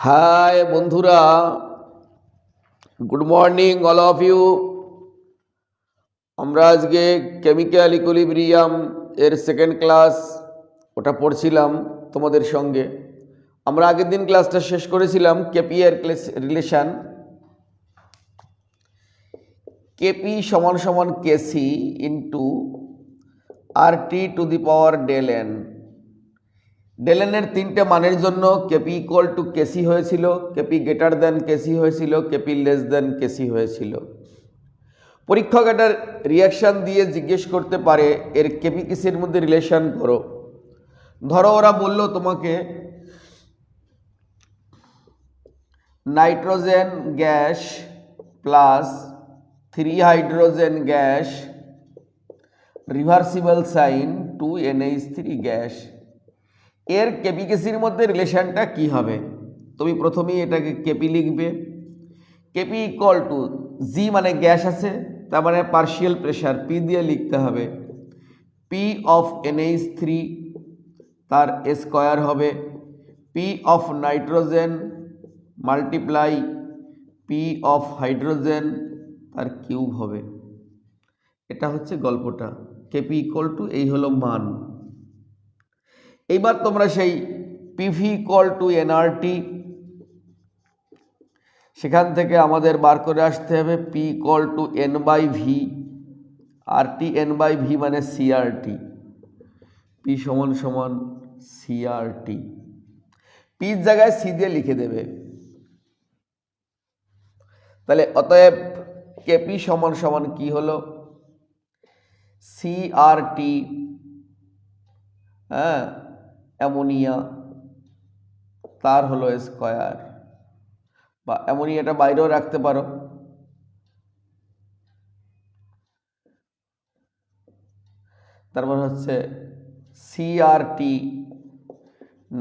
High বন্ধুরা, good morning all of you. আমরা আজকে কেমিক্যাল ইকুইলিব্রিয়াম এর সেকেন্ড ক্লাস ওটা পড়ছিলাম তোমাদের সঙ্গে। আমরা আগের দিন ক্লাসটা শেষ করেছিলাম কেপি এর রিলেশান। কেপি সমান সমান KC into R T to the power del N. Del এনের তিনটে মানের জন্য কেপি ইকুয়াল টু কেসি হয়েছিল, কেপি গ্রেটার দেন কেসি হয়েছিল, কেপি লেস দেন কেসি হয়েছিল। পরীক্ষক একটা রিয়াকশান দিয়ে জিজ্ঞেস করতে পারে এর কেপি কেসির মধ্যে রিলেশন করো। ধরো ওরা বলল তোমাকে nitrogen gas plus 3 hydrogen gas reversible sign 2 NH3 gas, এর কেপি কেসির মধ্যে রিলেশনটা কি হবে? তুমি প্রথমেই এটাকে কেপি লিখবে। কেপি ইকুয়াল টু জি মানে গ্যাস আছে, তার মানে পার্শিয়াল প্রেশার পি দিয়ে লিখতে হবে। পি অফ NH3 তার স্কোয়ার হবে P of nitrogen multiply P of hydrogen তার কিউব হবে। এটা হচ্ছে গল্পটা। কেপি ইকুয়াল টু এই হলো মান। এইবার তোমরা সেই পিভি ইকুয়াল টু এনআরটি, সেখান থেকে আমাদের বার করে আসতে হবে P equal to N by V, R T N by V মানে সিআরটি। পি সমান সমান সিআরটি, পির জায়গায় সি দিয়ে লিখে দেবে। তাহলে অতএব কেপি সমান সমান কি হলো? সিআরটি, হ্যাঁ, অ্যামোনিয়া, তার হলো স্কয়ার, বা অ্যামোনিয়াটা বাইরেও রাখতে পারো। তারপর হচ্ছে সিআরটি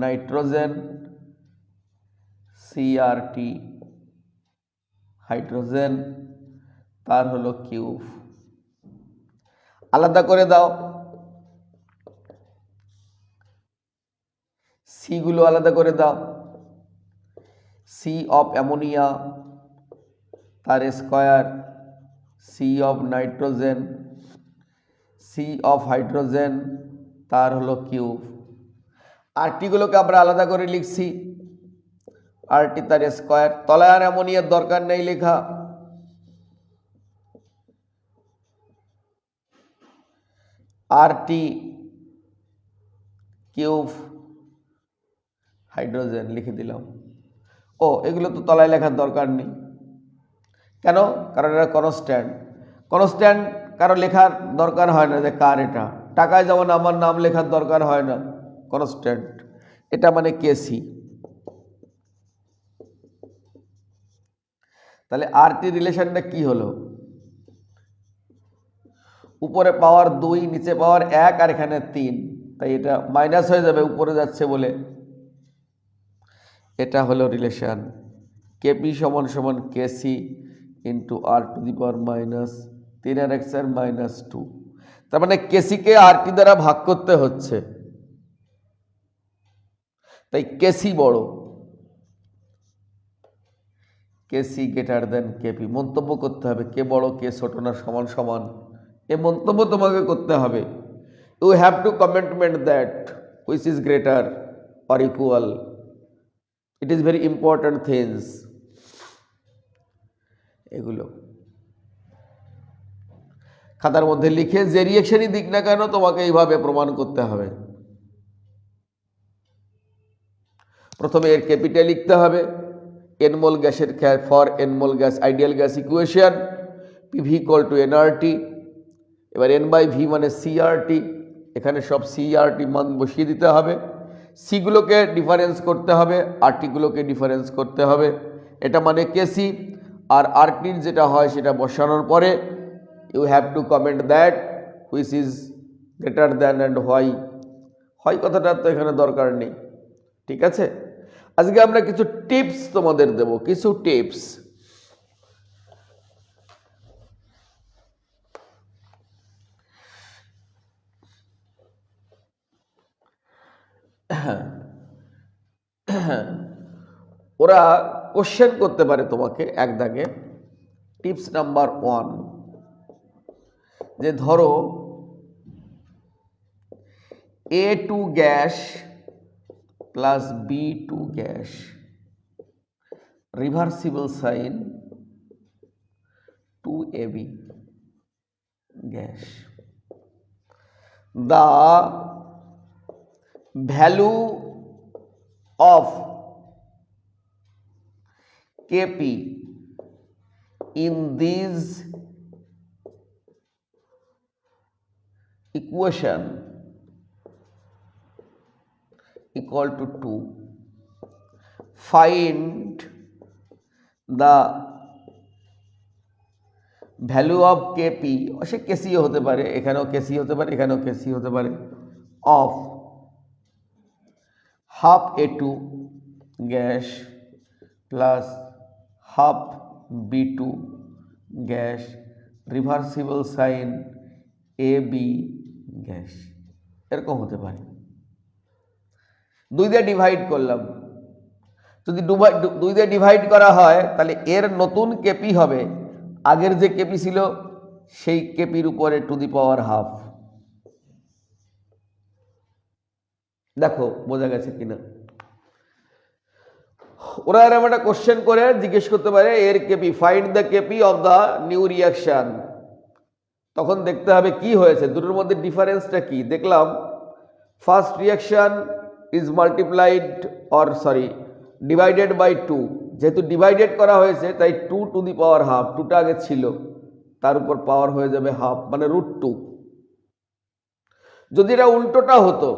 নাইট্রোজেন, সিআরটি হাইড্রোজেন, তার হলো কিউব। আলাদা করে দাও, সিগুলো আলাদা করে দাও। সি অফ অ্যামোনিয়া তার square, C of nitrogen, C of hydrogen তার হলো কিউব। আরটিগুলোকে আমরা আলাদা করে লিখছি, আরটি তার স্কয়ার। তলায় আর অ্যামোনিয়ার দরকার নেই লেখা। আরটি কিউব হাইড্রোজেন লিখে দিলাম। ও, এগুলো তো তলায় লেখার দরকার নেই। কেন? কারণ এটা কনস্ট্যান্ট। কনস্ট্যান্ট কারো লেখার দরকার হয় না যে কার এটা। টাকায় যেমন আমার নাম লেখার দরকার হয় না, কনস্ট্যান্ট। এটা মানে কেসি। তাহলে আরটি রিলেশনটা কি হলো? উপরে পাওয়ার 2, নিচে পাওয়ার 1, আর এখানে 3, তাই এটা মাইনাস হয়ে যাবে উপরে যাচ্ছে বলে। এটা হলো রিলেশন কেপি সমান সমান KC into R to the power minus 3 আর এক্স আর -2। তার মানে কেসিকে আরটি দ্বারা ভাগ করতে হচ্ছে, তাই কেসি বড়। কেসি গ্রেটার দেন কেপি। মন্তব্য করতে হবে কে বড় কে ছোট না সমান সমান, এ মন্তব্য তোমাকে করতে হবে। You have to comment that which is greater or equal. It is very important things. এগুলো খাতার মধ্যে লিখে যে রিয়েকশনই দিক না কেন তোমাকে এইভাবে প্রমাণ করতে হবে। প্রথমে এর ক্যাপিটাল লিখতে হবে। এনমোল গ্যাসের for n mole gas ideal gas equation PV equal to NRT. এবার এন বাই ভি মানে সিআরটি, এখানে সব সিআরটি মান বসিয়ে দিতে হবে। সিগুলোকে ডিফারেন্স করতে হবে, আরটিগুলোকে ডিফারেন্স করতে হবে। এটা মানে কেসি। আর আরটির যেটা হয় সেটা বসানোর পরে you have to comment that which is greater than and why. হয় কথাটা তো এখানে দরকার নেই, ঠিক আছে? আজকে আমরা কিছু টিপস তোমাদের দেব, কিছু টিপস। ওরা কোশ্চেন করতে পারে তোমাকে এক দাগে। টিপস নাম্বার 1, যে ধরো A2 gas plus B2 gas, reversible sign 2AB gas. The value of Kp in this equation equal to 2. Find the value of Kp, say Casio হতে পারে, এখানেও কেসি হতে পারে, এখানেও কেসি হতে পারে, of half A2 gas plus half B2 gas, reversible sign AB gas, এরকম হতে পারে। 2 দিয়ে ডিভাইড করলাম, যদি 2 দিয়ে ডিভাইড করা হয় তাহলে এর নতুন কেপি হবে আগের যে কেপি ছিল সেই কেপির উপরে টু দি পাওয়ার হাফ। দেখো বোঝা গেছে কিনা? ওরা এরকম একটা কোশ্চেন করে জিজ্ঞেস করতে পারে এর KP, find the KP of the new reaction. তখন দেখতে হবে কি হয়েছে, দুটোর মধ্যে ডিফারেন্সটা কি। দেখলাম first reaction is multiplied divided by 2, যেহেতু ডিভাইডেড করা হয়েছে তাই 2 টু দি পাওয়ার হাফ, 2টা আগে ছিল তার উপর পাওয়ার হয়ে যাবে হাফ, মানে √2। যদি এটা উল্টোটা হতো,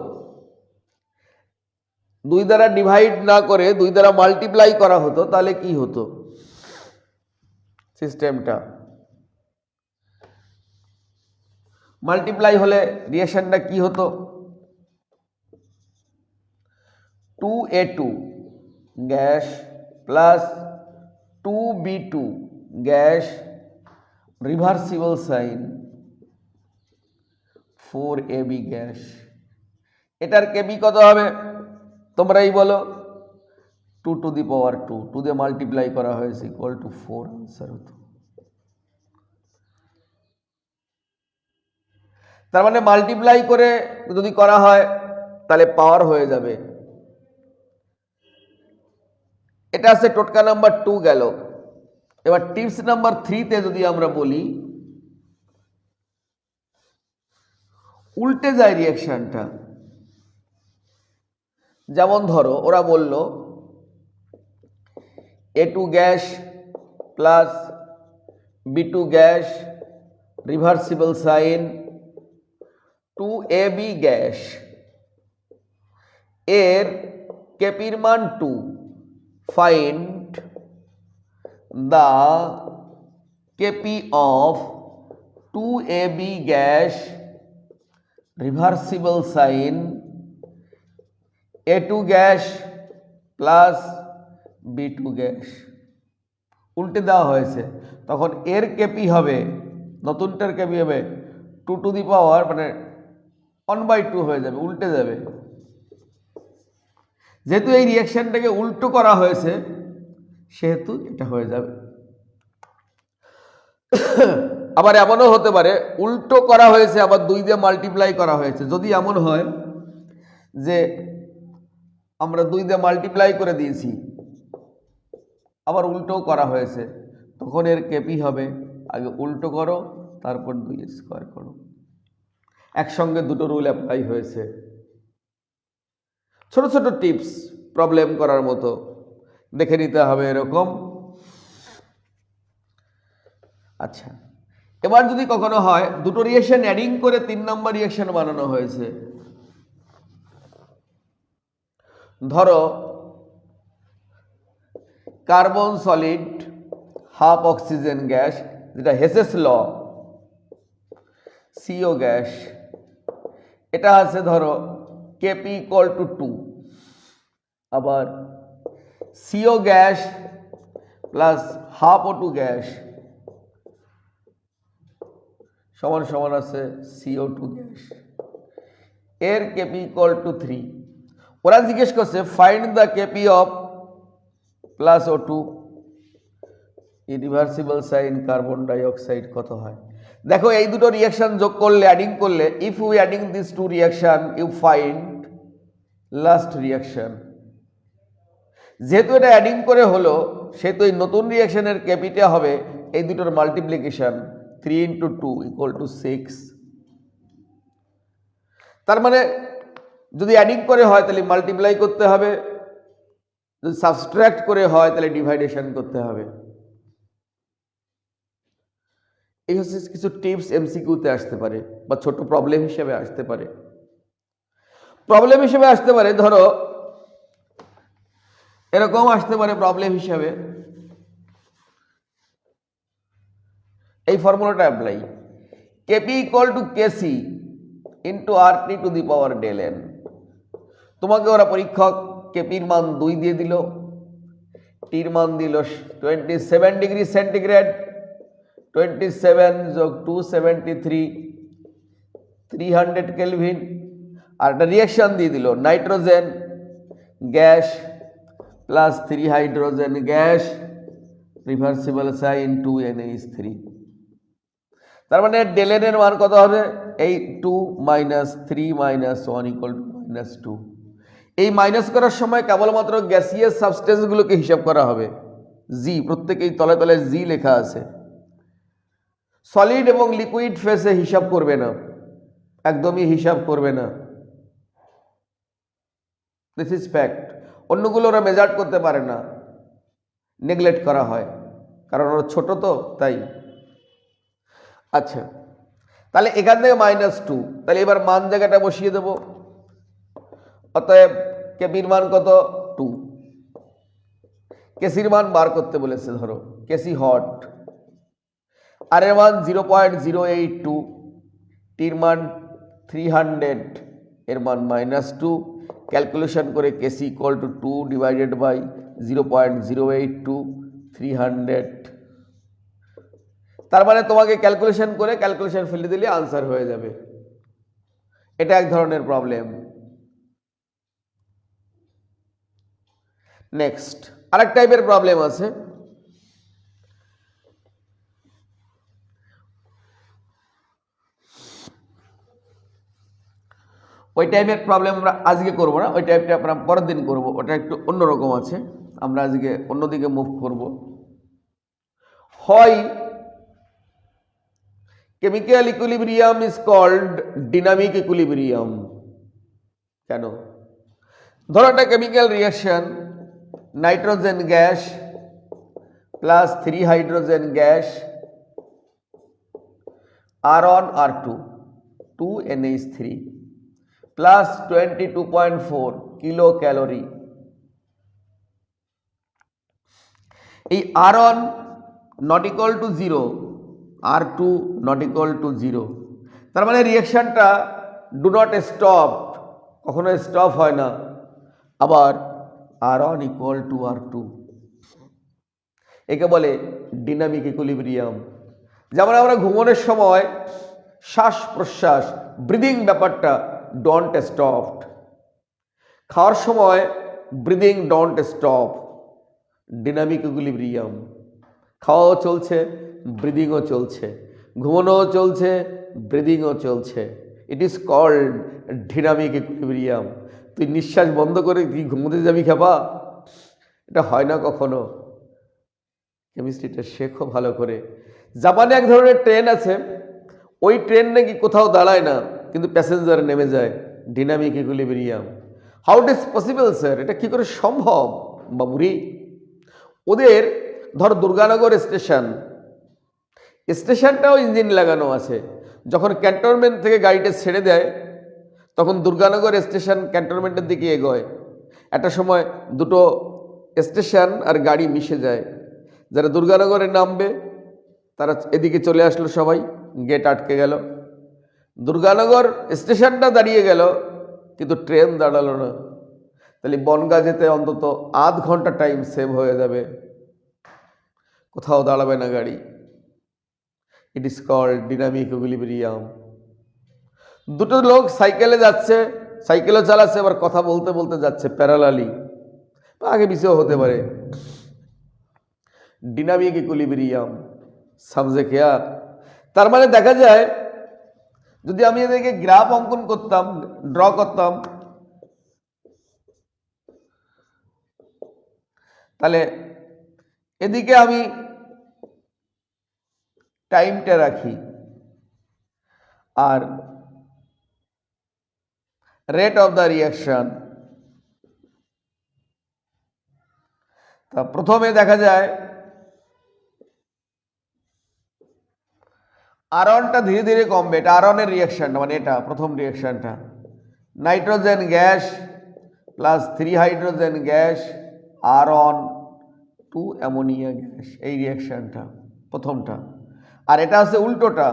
2 দ্বারা ডিভাইড না করে 2 দ্বারা মাল্টিপ্লাই করা হতো, তাহলে কি হতো সিস্টেমটা? মাল্টিপ্লাই হলে রিয়েকশনটা কি হতো? 2A2 gas plus 2B2 gas, reversible sign 4AB gas. এটার কেপি কত হবে তোমরাই বলো? 2 টু দি পাওয়ার 2, 2 দিয়ে মাল্টিপ্লাই করা হয়েছে ইকুয়াল টু 4 আনসার হতো। তার মানে মাল্টিপ্লাই করে যদি করা হয় তাহলে পাওয়ার হয়ে যাবে। এটা আছে টোটকা নাম্বার 2 গেল। এবার টিপস নাম্বার 3 তে যদি আমরা বলি, উল্টে যায় রিয়াকশনটা। যেমন ধরো ওরা বলল A2 gas plus B2 gas, reversible sign 2AB gas, এর কেপির মান 2, find the KP of 2AB gas, reversible sign A2 gas plus B2 gas. উল্টে দেওয়া হয়েছে, তখন এর কেপি হবে, নতুনটার কেপি হবে 2 টু দি পাওয়ার মানে 1/2 হয়ে যাবে, উল্টে যাবে। যেহেতু এই রিয়াকশনটাকে উল্টো করা হয়েছে সেহেতু এটা হয়ে যাবে। আবার এমনও হতে পারে উল্টো করা হয়েছে আবার 2 দিয়ে মাল্টিপ্লাই করা হয়েছে। যদি এমন হয় যে আমরা 2 দিয়ে মাল্টিপ্লাই করে দিয়েছি আবার উল্টোও করা হয়েছে, তখন এর কেপি হবে আগে উল্টো করো তারপর 2 স্কোয়ার করো। একসঙ্গে দুটো রুল অ্যাপ্লাই হয়েছে। ছোট ছোট টিপস প্রবলেম করার মতো দেখে নিতে হবে এরকম। আচ্ছা, এবার যদি কখনো হয় দুটো রিয়েকশন অ্যাডিং করে 3 নম্বর রিয়েকশন বানানো হয়েছে, ধরো carbon solid half oxygen gas, যেটা হেসেস ল, CO গ্যাস, এটা আছে ধরো কেপি ইকুয়াল টু 2, আবার CO gas plus half O2 gas সমান সমান আছে CO2 গ্যাস, এর কেপি ইকুয়াল টু 3। ওরা জিজ্ঞেস করছে find the KP of plus O2 irreversible sign carbon dioxide কত হয়? দেখো এই দুটো রিয়াকশন যোগ করলে, অ্যাডিং করলে, if you adding this to reaction you find last reaction. যেহেতু এটা অ্যাডিং করে হলো, সেহেতু এই নতুন রিয়াকশনের ক্যাপিটা হবে এই দুটোর মাল্টিপ্লিকেশন, 3 × 2 = 6। তার মানে যদি অ্যাডিং করে হয় তাহলে মাল্টিপ্লাই করতে হবে, যদি সাবস্ট্রাক্ট করে হয় তাহলে ডিভাইডেশন করতে হবে। এই হচ্ছে কিছু টিপস এমসিকিউতে আসতে পারে বা ছোট প্রবলেম হিসেবে আসতে পারে। প্রবলেম হিসেবে আসতে পারে, ধরো এরকম আসতে পারে প্রবলেম হিসেবে, এই ফর্মুলাটা apply, KP equal to KC into RT to the power del n. তোমাকে ওরা পরীক্ষক কেপির মান 2 দিয়ে দিল, টির মান দিল 27 ডিগ্রি সেন্টিগ্রেড, 27 যোগ 273 300 কেলভিন, আর একটা রিয়াকশন দিয়ে দিল nitrogen gas plus 3 hydrogen gas reversible sign 2NH3। তার মানে ডেল এন এর মান কত হবে? এই 2 - 3 - 1 = -2। এই মাইনাস করার সময় কেবলমাত্র গ্যাসিয়াস সাবস্টেন্সগুলোকে হিসাব করা হবে। জি, প্রত্যেকেই তলে তলে জি লেখা আছে। সলিড এবং লিকুইড ফেসে হিসাব করবে না, একদমই হিসাব করবে না। This is fact. অন্যগুলো ওরা মেজার্ড করতে পারে না, নেগলেক্ট করা হয়, কারণ ওরা ছোট তো তাই। আচ্ছা, তাহলে এখান থেকে -2, তাহলে এবার মান জায়গাটা বসিয়ে দেব। অতএব কেপির মান কত? 2। কেসির মান বার করতে বলেছে, ধরো কেসি হট, আর এর মান 0.082, টির মান 300, এর মান -2। ক্যালকুলেশন করে কেসি ইকুয়াল টু 2 ডিভাইডেড বাই 0.082 300। তার মানে তোমাকে ক্যালকুলেশন করে ক্যালকুলেশন ফেলে দিলে আনসার হয়ে যাবে। এটা এক ধরনের প্রবলেম। নেক্সট আরেক টাইপের প্রবলেম আছে, ওই টাইপের প্রবলেম আমরা আজকে করব না, ওই টাইপটা আমরা পরের দিন করব, ওটা একটু অন্যরকম আছে। আমরা আজকে অন্যদিকে মুভ করব। হয় chemical equilibrium is called dynamic equilibrium. কেন? ধরো একটা chemical reaction, nitrogen gas plus 3 hydrogen gas R1 R2 2NH3 plus 22.4 kilo calorie. এই R1 not equal to 0, R2 not equal to 0। তার মানে রিয়াকশনটা ডু নট স্টপ, কখনো স্টপ হয় না। আবার R1 ইকুয়াল টু R2, একে বলে ডিনামিক ইকুইলিব্রিয়াম। যেমন আমরা ঘুমানোর সময় শ্বাস প্রশ্বাস ব্রিদিং ব্যাপারটা ডোন্ট স্টপ, খাওয়ার সময় breathing don't stop, dynamic equilibrium. খাওয়াও চলছে, ব্রিদিংও চলছে, ঘুমানোও চলছে, ব্রিদিংও চলছে। It is called dynamic equilibrium. তুই নিঃশ্বাস বন্ধ করে কি ঘুমোতে যাবি খেপা? এটা হয় না কখনো। কেমিস্ট্রিটা শেখো ভালো করে। জাপানে এক ধরনের ট্রেন আছে, ওই ট্রেন নাকি কোথাও দাঁড়ায় না, কিন্তু প্যাসেঞ্জার নেমে যায়। Dynamic equilibrium. How it is possible sir? এটা কি করে সম্ভব বাবুরি? ওদের ধর দুর্গানগর স্টেশনটাও ইঞ্জিন লাগানো আছে। যখন ক্যান্টনমেন্ট থেকে গাড়িটা ছেড়ে দেয় তখন দুর্গানগর স্টেশন ক্যান্টনমেন্টের দিকে এগোয়। একটা সময় দুটো স্টেশন আর গাড়ি মিশে যায়। যারা দুর্গানগরে নামবে তারা এদিকে চলে আসলো, সবাই গেট আটকে গেল, দুর্গানগর স্টেশনটা দাঁড়িয়ে গেল, কিন্তু ট্রেন দাঁড়ালো না। তাহলে বনগাঁ যেতে অন্তত আধ ঘন্টা টাইম সেভ হয়ে যাবে, কোথাও দাঁড়াবে না গাড়ি। It is called dynamic equilibrium. দুটো লোক সাইকেলে যাচ্ছে, সাইকেলও চালাচ্ছে, আবার কথা বলতে বলতে যাচ্ছে প্যারালালি, আগে পিছিয়েও হতে পারে। Dynamic equilibrium. समझे क्या? তার মানে দেখা যায় যদি আমি এদেরকে গ্রাফ অঙ্কন করতাম, ড্র করতাম, তাহলে এদিকে আমি টাইমটা রাখি আর রেট অফ দ্য রিয়াকশন। তা প্রথমে দেখা যায় আরনটা ধীরে ধীরে কমবে, এটা আরনের রিয়াকশনটা, মানে এটা প্রথম রিয়াকশনটা, nitrogen gas plus 3 hydrogen gas আরন 2 অ্যামোনিয়া গ্যাস, এই রিয়াকশনটা প্রথমটা। আর এটা আছে উল্টোটা,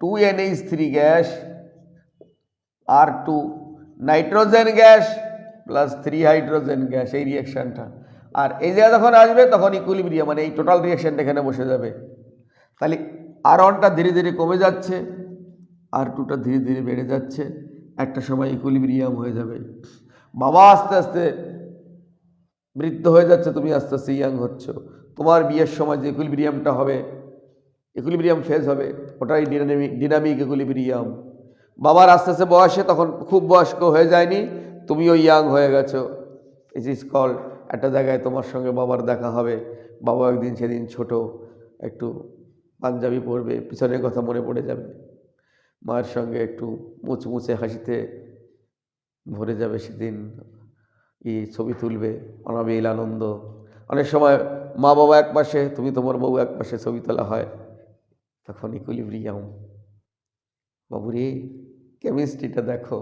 2 NH3 gas R2 nitrogen gas plus 3 hydrogen gas, এই রিয়াকশনটা। আর এই জায়গা যখন আসবে তখন ইকুইলিব্রিয়াম, মানে এই টোটাল রিয়াকশনটা এখানে বসে যাবে। তাহলে R1টা ধীরে ধীরে কমে যাচ্ছে, R2টা ধীরে ধীরে বেড়ে যাচ্ছে, একটা সময় ইকুইলিব্রিয়াম হয়ে যাবে। বাবা আস্তে আস্তে বৃদ্ধ হয়ে যাচ্ছে, তুমি আস্তে আস্তে ইয়াং হচ্ছ, তোমার বিয়ের সময় যে ইকুইলিব্রিয়ামটা হবে, ইকুইলিব্রিয়াম ফেজ হবে, ওটাই ডিনামিক ইকুইলিব্রিয়াম। বাবার আস্তে আস্তে বয়সে তখন খুব বয়স্ক হয়ে যায়নি, তুমিও ইয়াং হয়ে গেছো, ইট ইজ কল্ড। একটা জায়গায় তোমার সঙ্গে বাবার দেখা হবে, বাবা একদিন সেদিন ছোট, একটু পাঞ্জাবি পরবে, পিছনের কথা মনে পড়ে যাবে, মায়ের সঙ্গে একটু মুচমুচে হাসিতে ভরে যাবে, সেদিন ছবি তুলবে, অনাবিল আনন্দ। অনেক সময় মা বাবা এক পাশে, তুমি তোমার বউ এক পাশে, ছবি তোলা হয়, তখন ইকুইলিব্রিয়াম। বাবুরে কেমিস্ট্রিটা দেখো।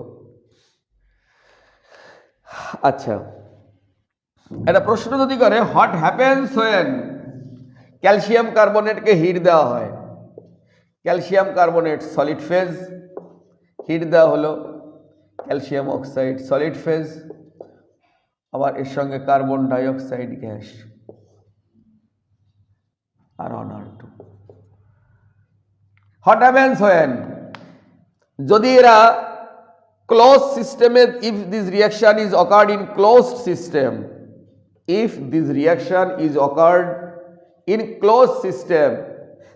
আচ্ছা, একটা প্রশ্ন যদি করে, হোয়াট হ্যাপেন্স হোয়েন ক্যালসিয়াম কার্বনেটকে হিট দেওয়া হয়, calcium carbonate solid phase, heat দেওয়া হলো ক্যালসিয়াম অক্সাইড সলিড ফেজ, আবার এর সঙ্গে carbon dioxide gas R1R2। What happens when, যদি এরা ক্লোজ সিস্টেমে, if this reaction is occurred in closed system, if this reaction is occurred in closed system,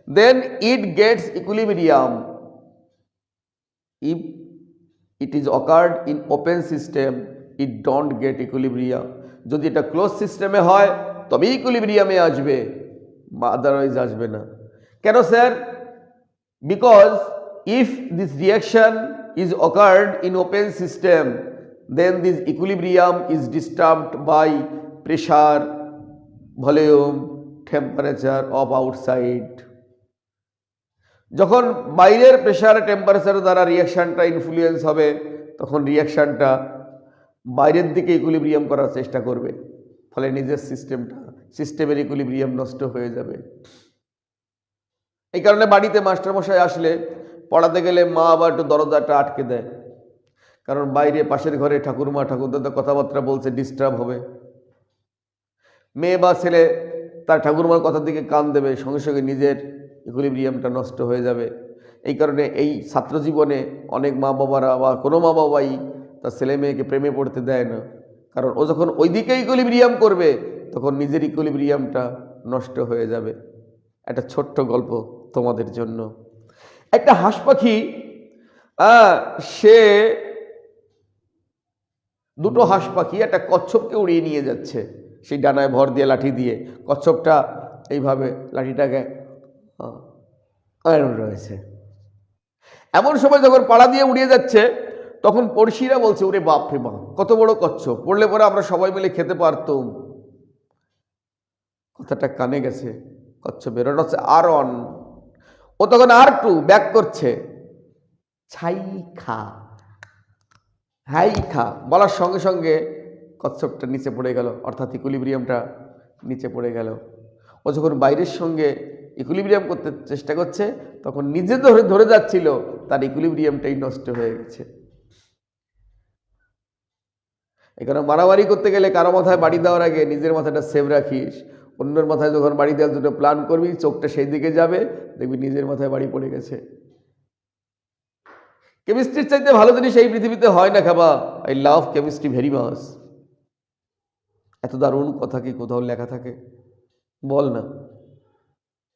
then it gets equilibrium. If it is occurred in open system, it don't get equilibrium. যদি এটা close সিস্টেমে হয় তবে ইকুইলিব্রিয়ামে আসবে, বা otherwise আসবে না। কেন sir? Because if this reaction is occurred in open system, then this equilibrium is disturbed by pressure, volume, temperature of outside. যখন বাইরের প্রেসার টেম্পারেচার দ্বারা রিয়াকশনটা ইনফ্লুয়েন্স হবে, তখন রিয়াকশনটা বাইরের দিকে ইকুইলিব্রিয়াম করার চেষ্টা করবে, ফলে নিজের সিস্টেমের ইকুইলিব্রিয়াম নষ্ট হয়ে যাবে। এই কারণে বাড়িতে মাস্টারমশাই আসলে পড়াতে গেলে মা আবার একটু দরজাটা আটকে দেয়, কারণ বাইরে পাশের ঘরে ঠাকুরমা ঠাকুরদাদা কথাবার্তা বলছে, ডিস্টার্ব হবে। মেয়ে বা ছেলে তার ঠাকুরমার কথার দিকে কান দেবে, সঙ্গে সঙ্গে নিজের ইকুইলিব্রিয়ামটা নষ্ট হয়ে যাবে। এই কারণে এই ছাত্র জীবনে অনেক মা বাবারা বা কোনো মা বাবাই তার ছেলে মেয়েকে প্রেমে পড়তে দেয় না, কারণ ও যখন ওই দিকে ইকুইলিব্রিয়াম করবে তখন নিজের ইকুইলিব্রিয়ামটা নষ্ট হয়ে যাবে। একটা ছোট্ট গল্প তোমাদের জন্য। একটা হাঁস পাখি, সে দুটো হাঁস পাখি একটা কচ্ছপকে উড়িয়ে নিয়ে যাচ্ছে, সেই ডানায় ভর দিয়ে লাঠি দিয়ে। কচ্ছপটা এইভাবে লাঠিটাকে আয়রন রয়েছে। এমন সময় যখন পাড়া দিয়ে উড়িয়ে যাচ্ছে, তখন পড়শিরা বলছে, ওরে বাপ রে বাপ, কত বড় কচ্ছপ, পড়লে পরে আমরা সবাই মিলে খেতে পারতাম। কথাটা কানে গেছে কচ্ছপের, ওটা হচ্ছে R1। ও তখন R2 ব্যাক করছে, ছাই খা, হাই খা বলার সঙ্গে সঙ্গে কচ্ছপটা নিচে পড়ে গেল, অর্থাৎ ইকুইলিব্রিয়ামটা নিচে পড়ে গেল। ও যখন বাইরের সঙ্গে ইকুইলিব্রিয়াম করতে চেষ্টা করছে, তখন নিজে ধরে যাচ্ছিল, তার ইকুইলিব্রিয়ামটাই নষ্ট হয়ে গেছে। এখানে মারামারি করতে গেলে কারো মাথায় বাড়ি দেওয়ার আগে নিজের মাথাটা সেভ রাখিস, অন্যের মাথায় যখন বাড়ি দেওয়ার দুটো প্ল্যান করবি, চোখটা সেই দিকে যাবে, দেখবি নিজের মাথায় বাড়ি পড়ে গেছে। কেমিস্ট্রির চাইতে ভালো জিনিস এই পৃথিবীতে হয় না খাবা। I love chemistry very much. এত দারুণ কথা কি কোথাও লেখা থাকে? বল না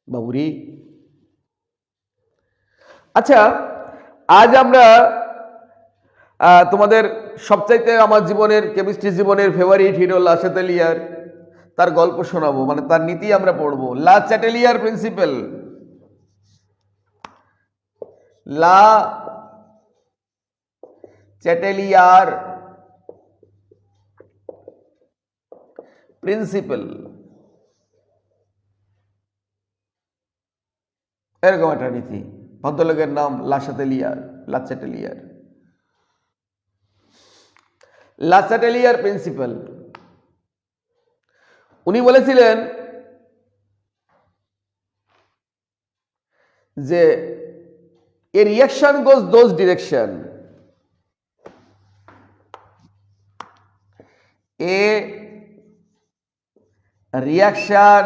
বাবুরি। আচ্ছা, আজ আমরা তোমাদের সবচাইতে আমার জীবনের কেমিস্ট্রি জীবনের ফেভারিট হিরো লা চ্যাটেলিয়ার, তার গল্প শোনাবো, মানে তার নীতি আমরা পড়বো। লা চ্যাটেলিয়ার প্রিন্সিপাল, লা চ্যাটেলিয়ার প্রিন্সিপাল, এরকম একটা নীতি। ভদ্রলোকের নাম লা চ্যাটেলিয়ার, লা চ্যাটেলিয়ার, লা চ্যাটেলিয়ার প্রিন্সিপাল। উনি বলেছিলেন যে a reaction goes those direction, a reaction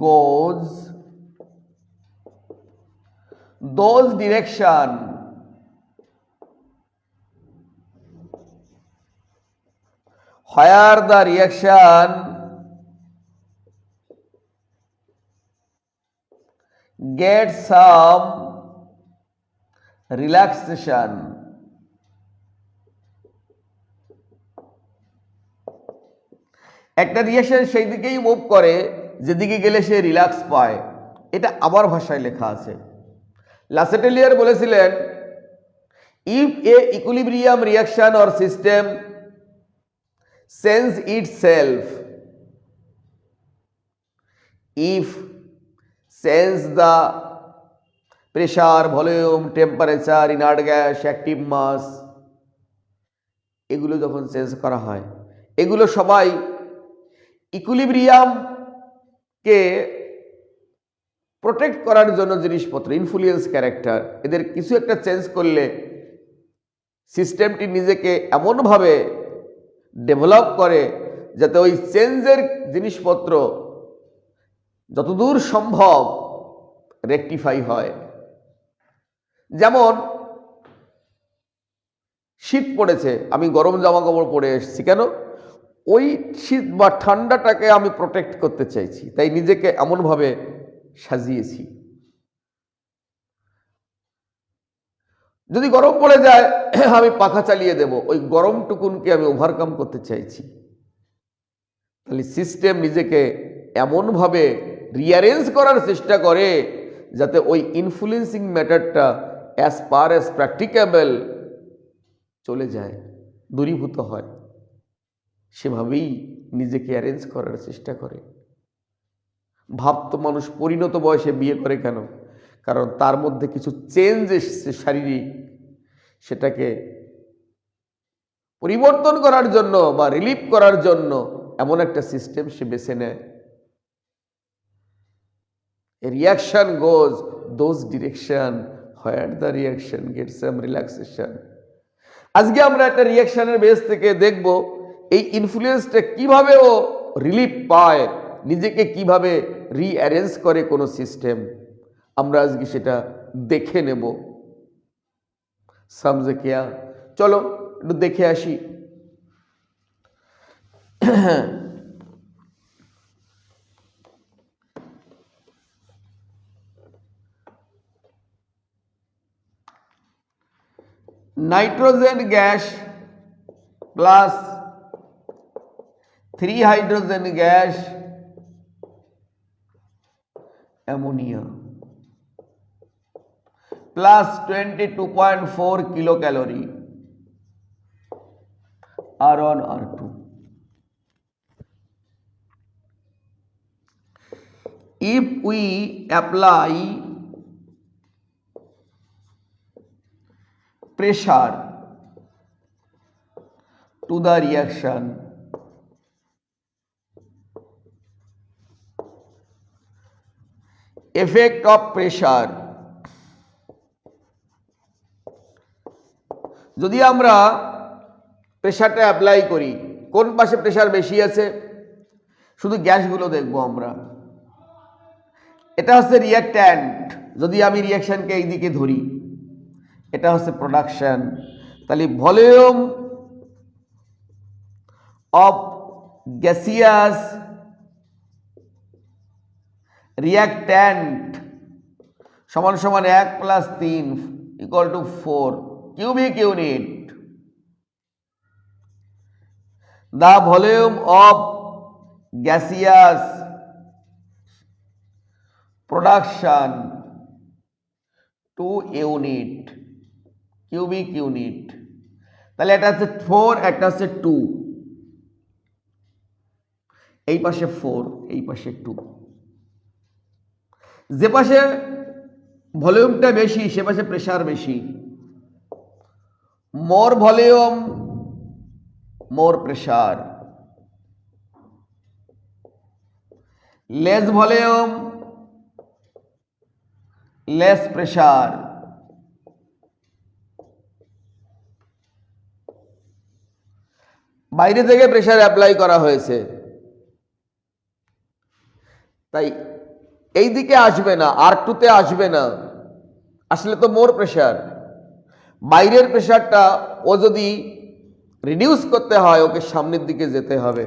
goes those direction where the reaction gets some relaxation, একটা রিয়াকশন সেই দিকেই মুভ করে যেদিকে গেলে সে রিল্যাক্স পায়। এটা আবার ভাষায় লেখা আছে। লা চ্যাটেলিয়ার বলেছিলেন, if A equilibrium reaction or system sense itself, if sense the pressure, volume, temperature, inert gas, active mass, এগুলো যখন সেন্স করা হয়, এগুলো সবাই ইকুইলিব্রিয়ামকে প্রোটেক্ট করার জন্য জিনিসপত্র, ইনফ্লুয়েন্স ক্যারেক্টার। এদের কিছু একটা চেঞ্জ করলে সিস্টেমটি নিজেকে এমনভাবে ডেভেলপ করে যাতে ওই চেঞ্জের জিনিসপত্র যতদূর সম্ভব রেকটিফাই হয়। যেমন শীত পড়েছে, আমি গরম জামা কাপড় পরে এসেছি, কেন? ওই শীত বা ঠান্ডাটাকে আমি প্রোটেক্ট করতে চাইছি, তাই নিজেকে এমনভাবে সাজিয়েছি। যদি গরম পড়ে যায় আমি পাখা চালিয়ে দেব, ওই গরমটুকুনকে আমি ওভারকাম করতে চাইছি। তাহলে সিস্টেম নিজেকে এমনভাবে রিঅ্যারেঞ্জ করার চেষ্টা করে যাতে ওই ইনফ্লুয়েন্সিং ম্যাটারটা অ্যাজ পার অ্যাজ প্র্যাকটিকেবল চলে যায়, দূরীভূত হয়। সেভাবেই নিজেকে অ্যারেঞ্জ করার চেষ্টা করে। ভাবতো মানুষ পরিণত বয়সে বিয়ে করে কেন? কারণ তার মধ্যে কিছু চেঞ্জ এসছে শারীরিক, সেটাকে পরিবর্তন করার জন্য বা রিলিফ করার জন্য এমন একটা সিস্টেম সে বেছে নেয়। A reaction goes those direction where the reaction gets some relaxation. আজকে আমরা একটা রিয়াকশনের বেস থেকে দেখব এই ইনফ্লুয়েন্সটা কিভাবে ও রিলিফ পায়, নিজেকে কিভাবে রিঅ্যারেঞ্জ করে কোনো সিস্টেম। আমরা আজকে সেটা দেখে নেব। সমঝে কিয়া? চলো একটু দেখে আসি। Nitrogen gas plus 3 hydrogen gas ammonia plus 22.4 kilo calorie R1 R2. If we apply pressure to the reaction, effect of pressure, যদি আমরা প্রেশারটা অ্যাপ্লাই করি, কোন পাশে প্রেশার বেশি আছে? শুধু গ্যাসগুলো দেখব আমরা। এটা হচ্ছে রিঅ্যাক্ট্যান্ট, যদি আমি রিঅ্যাকশনকে এই দিকে ধরি, এটা হচ্ছে প্রোডাকশন। তাহলে ভলিউম অফ গ্যাসিয়াস রিয়াক্ট্যান্ট সমান সমান 1 + 3 = 4 cubic unit. The volume of gaseous production 2 unit cubic unit. তাহলে এটা হচ্ছে 4, একটা হচ্ছে 2, এই পাশে 4, এই পাশে 2। যে পাশে ভলিউমটা বেশি সে পাশে প্রেসার বেশি। More volume more pressure, less volume less pressure. বাইরে থেকে প্রেসার অ্যাপ্লাই করা হয়েছে, তাই এই দিকে আসবে না, R2 তে আসবে না, আসলে তো মোর প্রেসার। বাইরের প্রেসারটা ও যদি রিডিউস করতে হয় ওকে সামনের দিকে যেতে হবে।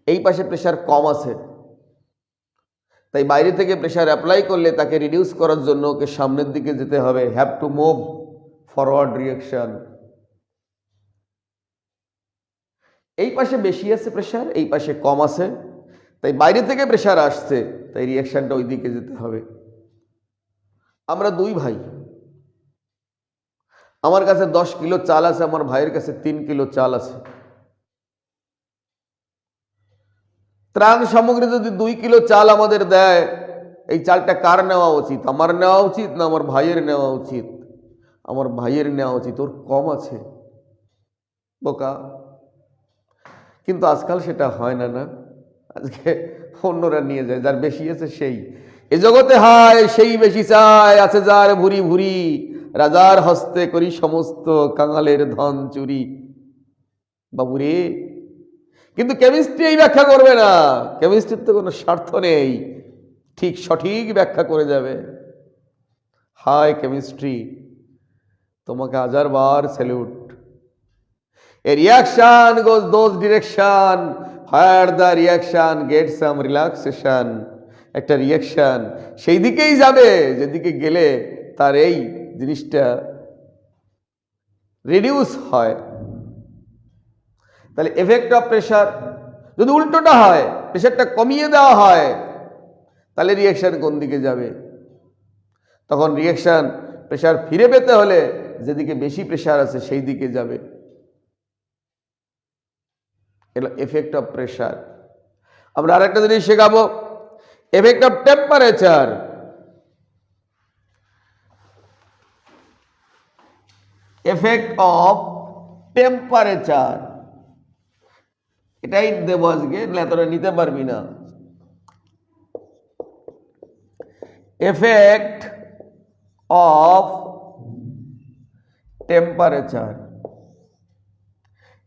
এই পাশে প্রেসার কম আছে, তাই বাইরে থেকে প্রেসার অ্যাপ্লাই করলে তাকে রিডিউস করার জন্য ওকে সামনের দিকে যেতে হবে। Have to move forward reaction. এই পাশে বেশি আছে প্রেসার, এই পাশে কম আছে, তাই বাইরে থেকে প্রেসার আসছে, তাই রিঅ্যাকশনটা ওই দিকে যেতে হবে। আমরা 2 ভাই, আমার কাছে 10 কিলো চাল আছে, আমার ভাইয়ের কাছে 3 কিলো চাল আছে। ত্রাণ সামগ্রী যদি 2 কিলো চাল আমাদের দেয়, এই চালটা কার নেওয়া উচিত? আমার নেওয়া উচিত না আমার ভাইয়ের নেওয়া উচিত? আমার ভাইয়ের নেওয়া উচিত, ওর কম আছে। বোকা। কিন্তু আজকাল সেটা হয় না, না? আজকে অন্যরা নিয়ে যায়, যার বেশি আছে সেই। এ জগতে হায় সেই বেশি চায়, আছে যার ভুরি ভুরি, রাজার হস্তে করি সমস্ত কাঙালের ধন চুরি। বাবুরে, কিন্তু কেমিস্ট্রি এই ব্যাখ্যা করবে না। কেমিস্ট্রির তো কোনো স্বার্থ নেই, ঠিক সঠিক ব্যাখ্যা করে যাবে। হায় কেমিস্ট্রি, তোমাকে 1000 বার salute. A reaction goes those direction where the reaction gets some relaxation. একটা রিয়াকশন সেই দিকেই যাবে যেদিকে গেলে তার এই জিনিসটা রিডিউস হয়। তাহলে এফেক্ট অফ প্রেসার যদি উল্টোটা হয়, প্রেসারটা কমিয়ে দেওয়া হয়, তাহলে রিয়াকশন কোন দিকে যাবে? তখন রিয়াকশন প্রেসার ফিরে পেতে হলে যেদিকে বেশি প্রেসার আছে সেই দিকে যাবে। এলো এফেক্ট অফ প্রেসার। আমরা আরেকটা জিনিস শেখাবো, effect of temperature. Effect of temperature, এটাই দেবো আজকে, না তোরা নিতে পারবি না। Effect of temperature.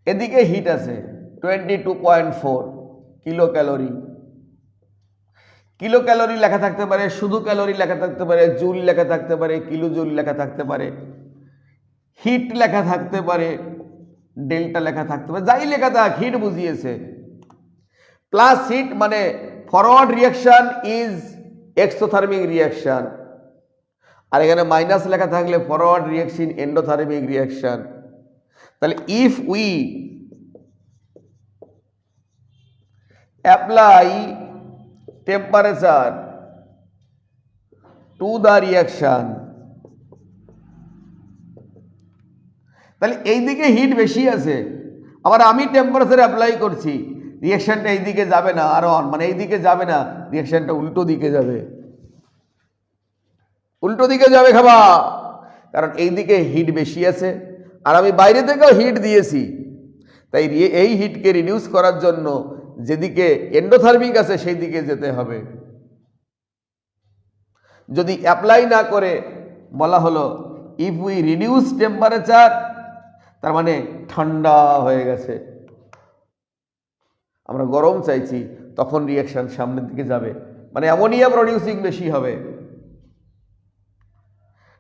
এদিকে হিট আছে 22.4 কিলো ক্যালোরি। কিলো ক্যালোরি লেখা থাকতে পারে, শুধু ক্যালোরি লেখা থাকতে পারে, জুল লেখা থাকতে পারে, কিলো জুল লেখা থাকতে পারে, হিট লেখা থাকতে পারে, ডেল্টা লেখা থাকতে পারে, যাই লেখা থাক হিট বুঝিয়েছে। প্লাস হিট মানে forward reaction is exothermic reaction, আর এখানে মাইনাস লেখা থাকলে ফরওয়ার্ড রিয়াকশন এন্ডোথার্মিক রিয়াকশন। তাহলে if we apply temperature to the reaction, তাহলে এই দিকে হিট বেশি আছে, আবার আমি টেম্পারেচার অ্যাপ্লাই করছি, রিয়াকশনটা এই দিকে যাবে না, আর মানে এই দিকে যাবে না, রিয়াকশনটা উল্টো দিকে যাবে। উল্টো দিকে যাবে খাবা, কারণ এই দিকে হিট বেশি আছে আর আমি বাইরে থেকেও হিট দিয়েছি, তাই এই হিটকে রিডিউস করার জন্য যেদিকে এন্ডোথার্মিক আছে সেই দিকে যেতে হবে। যদি অ্যাপ্লাই না করে বলা হলো ইফ উই রিডিউস টেম্পারেচার, তার মানে ঠান্ডা হয়ে গেছে, আমরা গরম চাইছি, তখন রিয়াকশন সামনের দিকে যাবে, মানে অ্যামোনিয়া প্রডিউসিং বেশি হবে।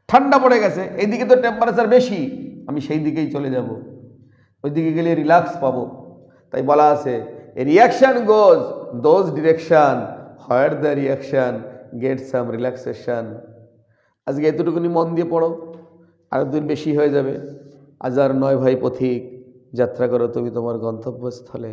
ঠান্ডা পড়ে গেছে, এইদিকে তো টেম্পারেচার বেশি, আমি সেই দিকেই চলে যাব, ওই দিকে গেলে রিল্যাক্স পাবো। তাই বলা আছে reaction goes those direction fire the reaction, get some relaxation. আজকে এতটুকুনি মন দিয়ে পড়ো, আরও দিন বেশি হয়ে যাবে। আজ আর নয় ভাই পথিক, যাত্রা করো তুমি তোমার গন্তব্যস্থলে।